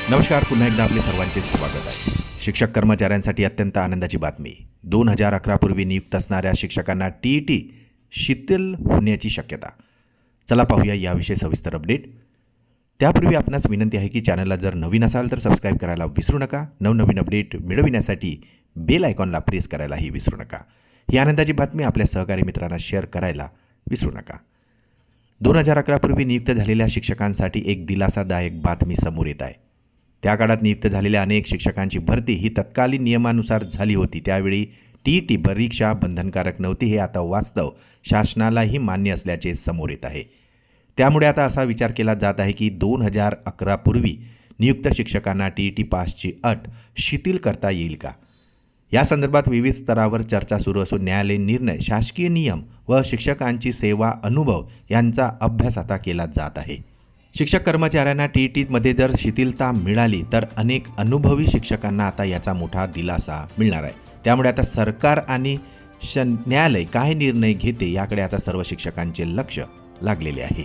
नमस्कार. पुन्हा एकदा आपले सर्वांचे स्वागत आहे. शिक्षक कर्मचाऱ्यांसाठी अत्यंत आनंदाची बातमी. 2011 पूर्वी नियुक्त असणाऱ्या शिक्षकांना टी शिथिल होण्याची शक्यता. चला पाहूया याविषयी सविस्तर अपडेट. त्यापूर्वी आपणास विनंती आहे की चॅनलला जर नवीन असाल तर सबस्क्राईब करायला विसरू नका. नवनवीन अपडेट मिळविण्यासाठी बेल आयकॉनला प्रेस करायलाही विसरू नका. ही आनंदाची बातमी आपल्या सहकारी मित्रांना शेअर करायला विसरू नका. 2011 पूर्वी नियुक्त झालेल्या शिक्षकांसाठी एक दिलासादायक बातमी समोर येत आहे. त्या काळात नियुक्त झालेल्या अनेक शिक्षकांची भरती ही तत्कालीन नियमानुसार झाली होती. त्यावेळी टी परीक्षा बंधनकारक नव्हती. हे आता वास्तव शासनालाही मान्य असल्याचे समोर येत आहे. त्यामुळे आता असा विचार केला जात आहे की 2011 पूर्वी नियुक्त शिक्षकांना टी पासची अट शिथिल करता येईल का? या संदर्भात विविध स्तरावर चर्चा सुरू असून न्यायालयीन निर्णय, शासकीय नियम व शिक्षकांची सेवा अनुभव यांचा अभ्यास आता केला जात आहे. शिक्षक कर्मचाऱ्यांना टीमध्ये जर शिथिलता मिळाली तर अनेक अनुभवी शिक्षकांना आता याचा मोठा दिलासा मिळणार आहे. त्यामुळे आता सरकार आणि न्यायालय काय निर्णय घेते याकडे आता सर्व शिक्षकांचे लक्ष लागलेले आहे.